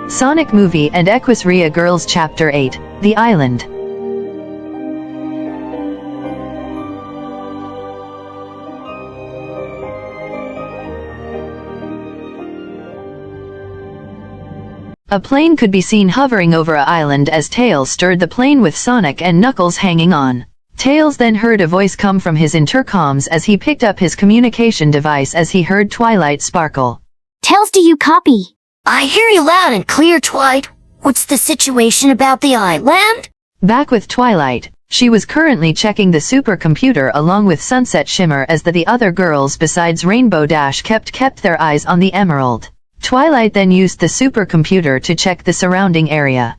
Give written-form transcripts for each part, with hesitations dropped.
Sonic Movie and Equesria Girls Chapter 8, The Island. A plane could be seen hovering over an island as Tails stirred the plane with Sonic and Knuckles hanging on. Tails then heard a voice come from his intercoms as he picked up his communication device as he heard Twilight sparkle. Tails, do you copy? I hear you loud and clear, Twilight. What's the situation about the island? Back with Twilight, she was currently checking the supercomputer along with Sunset Shimmer as the other girls besides Rainbow Dash kept their eyes on the emerald. Twilight then used the supercomputer to check the surrounding area.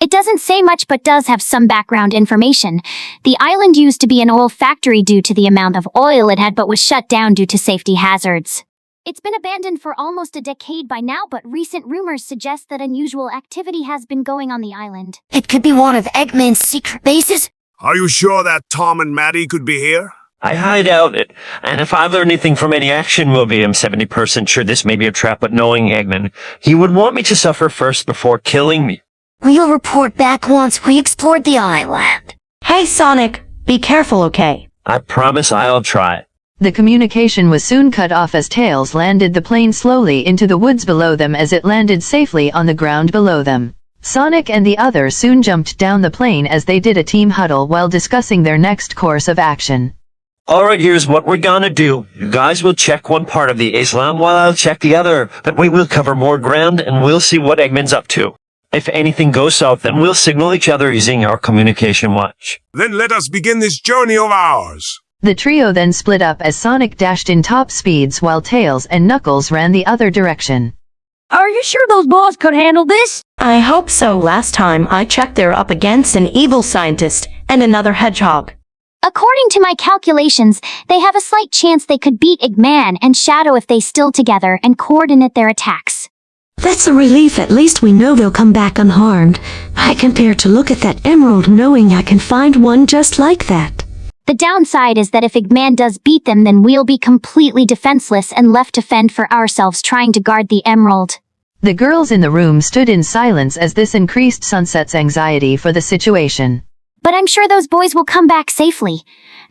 It doesn't say much but does have some background information. The island used to be an oil factory due to the amount of oil it had but was shut down due to safety hazards. It's been abandoned for almost a decade by now, but recent rumors suggest that unusual activity has been going on the island. It could be one of Eggman's secret bases. Are you sure that Tom and Maddie could be here? I doubt it. And if I've learned anything from any action movie, I'm 70% sure this may be a trap, but knowing Eggman, he would want me to suffer first before killing me. We'll report back once we explored the island. Hey, Sonic, be careful, okay? I promise I'll try. The communication was soon cut off as Tails landed the plane slowly into the woods below them as it landed safely on the ground below them. Sonic and the others soon jumped down the plane as they did a team huddle while discussing their next course of action. Alright, here's what we're gonna do. You guys will check one part of the island while I'll check the other. That way we'll cover more ground and we'll see what Eggman's up to. If anything goes south, then we'll signal each other using our communication watch. Then let us begin this journey of ours. The trio then split up as Sonic dashed in top speeds while Tails and Knuckles ran the other direction. Are you sure those boys could handle this? I hope so. Last time I checked, they're up against an evil scientist and another hedgehog. According to my calculations, they have a slight chance they could beat Eggman and Shadow if they still together and coordinate their attacks. That's a relief. At least we know they'll come back unharmed. I can bear to look at that emerald knowing I can find one just like that. The downside is that if Eggman does beat them, then we'll be completely defenseless and left to fend for ourselves trying to guard the emerald. The girls in the room stood in silence as this increased Sunset's anxiety for the situation. But I'm sure those boys will come back safely.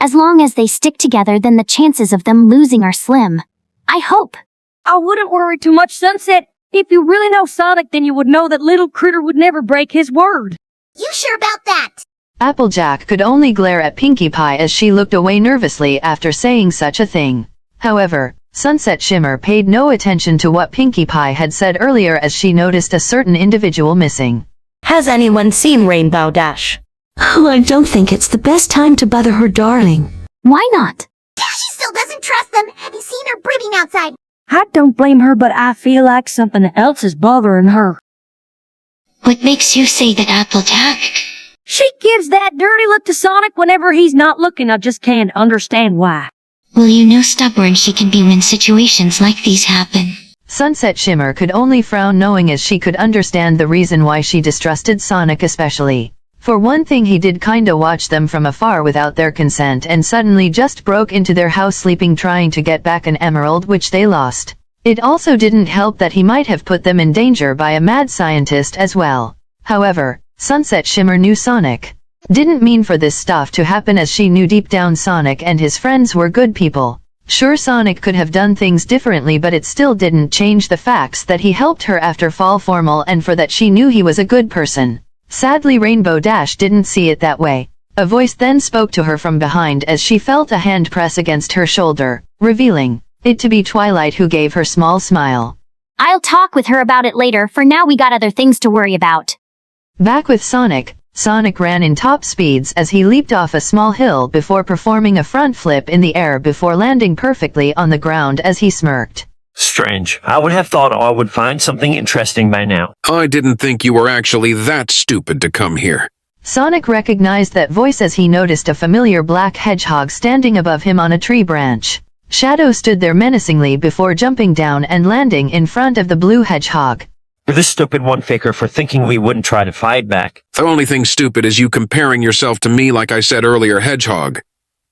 As long as they stick together, then the chances of them losing are slim. I hope. I wouldn't worry too much, Sunset. If you really know Sonic, then you would know that little critter would never break his word. You sure about that? Applejack could only glare at Pinkie Pie as she looked away nervously after saying such a thing. However, Sunset Shimmer paid no attention to what Pinkie Pie had said earlier as she noticed a certain individual missing. Has anyone seen Rainbow Dash? Oh, I don't think it's the best time to bother her, darling. Why not? She still doesn't trust them. He's seen her breathing outside. I don't blame her, but I feel like something else is bothering her. What makes you say that, Applejack? She gives that dirty look to Sonic whenever he's not looking. I just can't understand why. Well, you know stubborn she can be when situations like these happen. Sunset Shimmer could only frown knowing as she could understand the reason why she distrusted Sonic especially. For one thing, he did kinda watch them from afar without their consent and suddenly just broke into their house sleeping trying to get back an emerald which they lost. It also didn't help that he might have put them in danger by a mad scientist as well. However, Sunset Shimmer knew Sonic didn't mean for this stuff to happen, as she knew deep down Sonic and his friends were good people. Sure, Sonic could have done things differently, but it still didn't change the facts that he helped her after fall formal and for that she knew he was a good person. Sadly, Rainbow Dash didn't see it that way. A voice then spoke to her from behind as she felt a hand press against her shoulder, revealing it to be Twilight, who gave her small smile. I'll talk with her about it later. For now, we got other things to worry about. Back with Sonic, Sonic ran in top speeds as he leaped off a small hill before performing a front flip in the air before landing perfectly on the ground as he smirked. Strange. I would have thought I would find something interesting by now. I didn't think you were actually that stupid to come here. Sonic recognized that voice as he noticed a familiar black hedgehog standing above him on a tree branch. Shadow stood there menacingly before jumping down and landing in front of the blue hedgehog. You're the stupid one, Faker, for thinking we wouldn't try to fight back. The only thing stupid is you comparing yourself to me, like I said earlier, Hedgehog.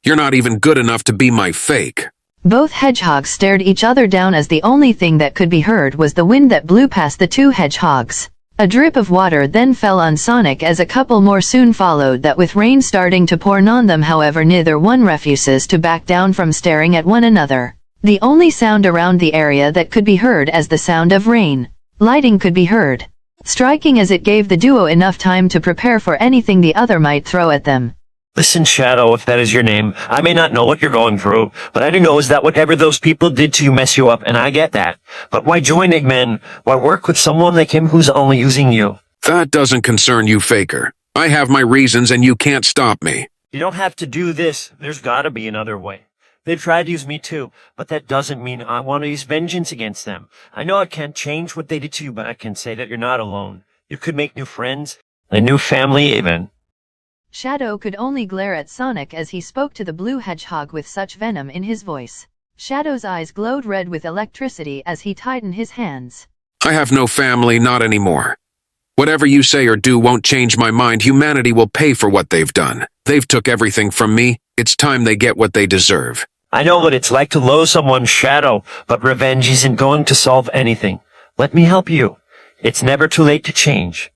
You're not even good enough to be my fake. Both hedgehogs stared each other down as the only thing that could be heard was the wind that blew past the two hedgehogs. A drip of water then fell on Sonic as a couple more soon followed that, with rain starting to pour on them. However, neither one refuses to back down from staring at one another. The only sound around the area that could be heard as the sound of rain. Lighting could be heard, striking as it gave the duo enough time to prepare for anything the other might throw at them. Listen, Shadow, if that is your name, I may not know what you're going through, but I do know is that whatever those people did to you mess you up, and I get that. But why join Eggman? Why work with someone like him who's only using you? That doesn't concern you, Faker. I have my reasons and you can't stop me. You don't have to do this. There's gotta be another way. They've tried to use me too, but that doesn't mean I want to use vengeance against them. I know I can't change what they did to you, but I can say that you're not alone. You could make new friends, a new family even. Shadow could only glare at Sonic as he spoke to the blue hedgehog with such venom in his voice. Shadow's eyes glowed red with electricity as he tightened his hands. I have no family, not anymore. Whatever you say or do won't change my mind. Humanity will pay for what they've done. They've took everything from me. It's time they get what they deserve. I know what it's like to lose someone's shadow, but revenge isn't going to solve anything. Let me help you. It's never too late to change.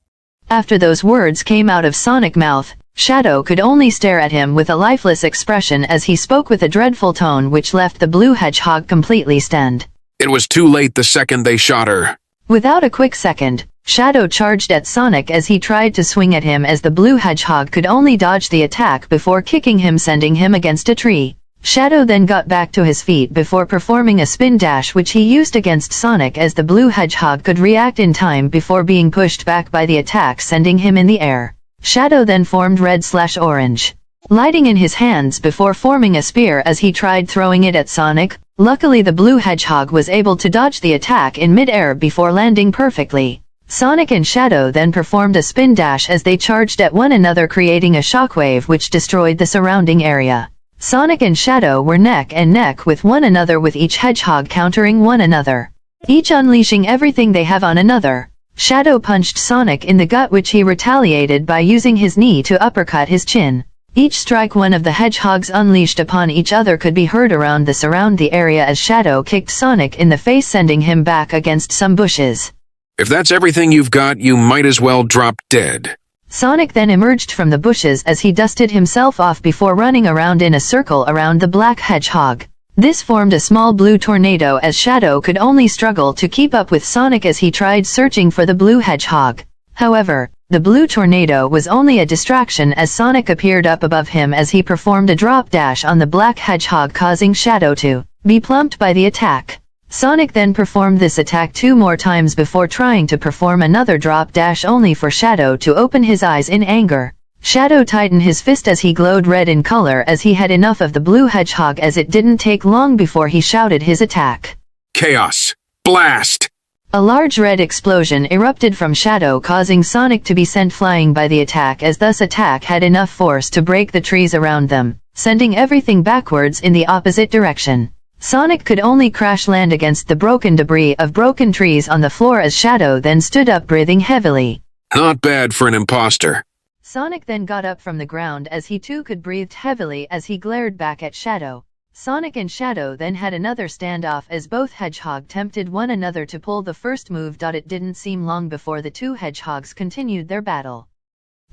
After those words came out of Sonic's mouth, Shadow could only stare at him with a lifeless expression as he spoke with a dreadful tone which left the blue hedgehog completely stunned. It was too late the second they shot her. Without a quick second, Shadow charged at Sonic as he tried to swing at him, as the blue hedgehog could only dodge the attack before kicking him, sending him against a tree. Shadow then got back to his feet before performing a spin dash which he used against Sonic, as the blue hedgehog could react in time before being pushed back by the attack, sending him in the air. Shadow then formed red/orange lighting in his hands before forming a spear as he tried throwing it at Sonic. Luckily, the blue hedgehog was able to dodge the attack in mid-air before landing perfectly. Sonic and Shadow then performed a spin dash as they charged at one another, creating a shockwave which destroyed the surrounding area. Sonic and Shadow were neck and neck with one another, with each hedgehog countering one another, each unleashing everything they have on another. Shadow punched Sonic in the gut, which he retaliated by using his knee to uppercut his chin. Each strike one of the hedgehogs unleashed upon each other could be heard around the area as Shadow kicked Sonic in the face, sending him back against some bushes. If that's everything you've got, you might as well drop dead. Sonic then emerged from the bushes as he dusted himself off before running around in a circle around the black hedgehog. This formed a small blue tornado as Shadow could only struggle to keep up with Sonic as he tried searching for the blue hedgehog. However, the blue tornado was only a distraction as Sonic appeared up above him as he performed a drop dash on the black hedgehog, causing Shadow to be plumped by the attack. Sonic then performed this attack 2 more times before trying to perform another drop dash, only for Shadow to open his eyes in anger. Shadow tightened his fist as he glowed red in color as he had enough of the blue hedgehog, as it didn't take long before he shouted his attack. Chaos! Blast! A large red explosion erupted from Shadow, causing Sonic to be sent flying by the attack, as this attack had enough force to break the trees around them, sending everything backwards in the opposite direction. Sonic could only crash land against the broken debris of broken trees on the floor as Shadow then stood up, breathing heavily. Not bad for an imposter. Sonic then got up from the ground as he too could breathe heavily as he glared back at Shadow. Sonic and Shadow then had another standoff as both hedgehog tempted one another to pull the first move. It didn't seem long before the two hedgehogs continued their battle.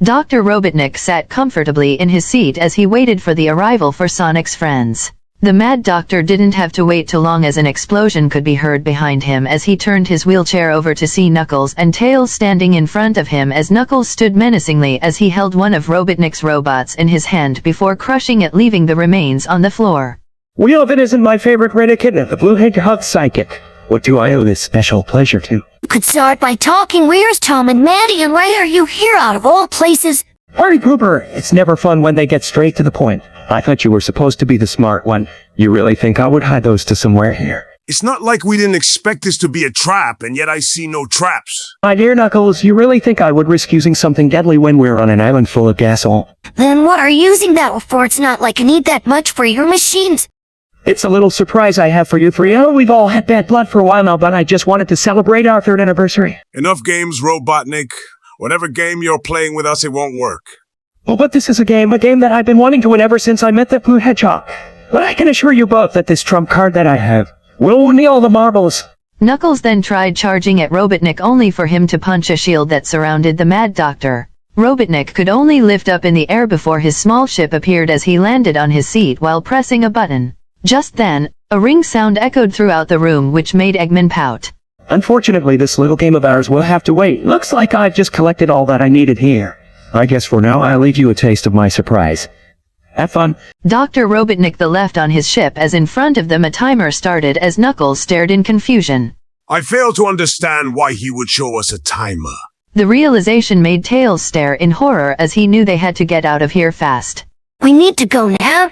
Dr. Robotnik sat comfortably in his seat as he waited for the arrival for Sonic's friends. The Mad Doctor didn't have to wait too long as an explosion could be heard behind him as he turned his wheelchair over to see Knuckles and Tails standing in front of him, as Knuckles stood menacingly as he held one of Robotnik's robots in his hand before crushing it, leaving the remains on the floor. Wheelvin isn't my favorite red echidna, the blue hedgehog psychic. What do I owe this special pleasure to? You could start by talking. Where's Tom and Maddie, and why are you here out of all places? Party pooper! It's never fun when they get straight to the point. I thought you were supposed to be the smart one. You really think I would hide those to somewhere here? It's not like we didn't expect this to be a trap, and yet I see no traps. My dear Knuckles, you really think I would risk using something deadly when we're on an island full of gasol? Then what are you using that for? It's not like I need that much for your machines. It's a little surprise I have for you three. Oh, we've all had bad blood for a while now, but I just wanted to celebrate our 3rd anniversary. Enough games, Robotnik. Whatever game you're playing with us, it won't work. Well, but this is a game that I've been wanting to win ever since I met that blue hedgehog. But I can assure you both that this trump card that I have will win me all the marbles. Knuckles then tried charging at Robotnik only for him to punch a shield that surrounded the Mad Doctor. Robotnik could only lift up in the air before his small ship appeared as he landed on his seat while pressing a button. Just then, a ring sound echoed throughout the room which made Eggman pout. Unfortunately, this little game of ours will have to wait. Looks like I've just collected all that I needed here. I guess for now I'll leave you a taste of my surprise. Have fun. Dr. Robotnik left on his ship as in front of them a timer started as Knuckles stared in confusion. I fail to understand why he would show us a timer. The realization made Tails stare in horror as he knew they had to get out of here fast. We need to go now?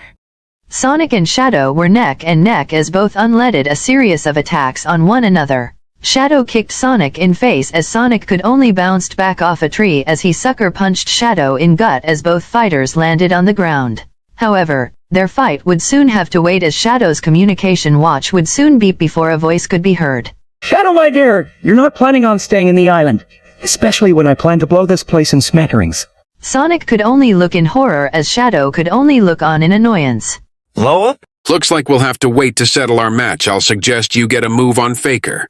Sonic and Shadow were neck and neck as both unleaded a series of attacks on one another. Shadow kicked Sonic in face as Sonic could only bounced back off a tree as he sucker punched Shadow in gut as both fighters landed on the ground. However, their fight would soon have to wait as Shadow's communication watch would soon beep before a voice could be heard. Shadow, my dear, you're not planning on staying in the island. Especially when I plan to blow this place in smatterings. Sonic could only look in horror as Shadow could only look on in annoyance. Blow up? Looks like we'll have to wait to settle our match. I'll suggest you get a move on Faker.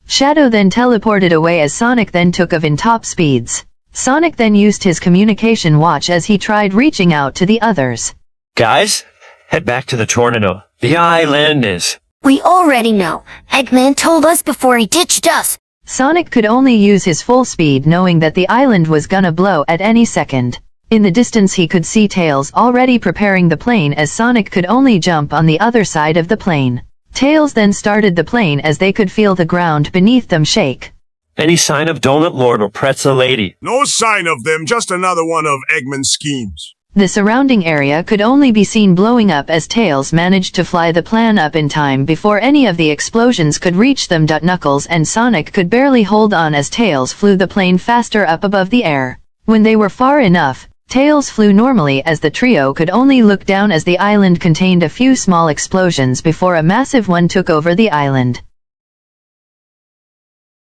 Shadow then teleported away as Sonic then took off in top speeds. Sonic then used his communication watch as he tried reaching out to the others. Guys, head back to the tornado. The island is... We already know. Eggman told us before he ditched us. Sonic could only use his full speed knowing that the island was gonna blow at any second. In the distance he could see Tails already preparing the plane as Sonic could only jump on the other side of the plane. Tails then started the plane as they could feel the ground beneath them shake. Any sign of Donut Lord or Pretzel Lady? No sign of them, just another one of Eggman's schemes. The surrounding area could only be seen blowing up as Tails managed to fly the plane up in time before any of the explosions could reach them. Knuckles and Sonic could barely hold on as Tails flew the plane faster up above the air. When they were far enough, Tails flew normally as the trio could only look down as the island contained a few small explosions before a massive one took over the island.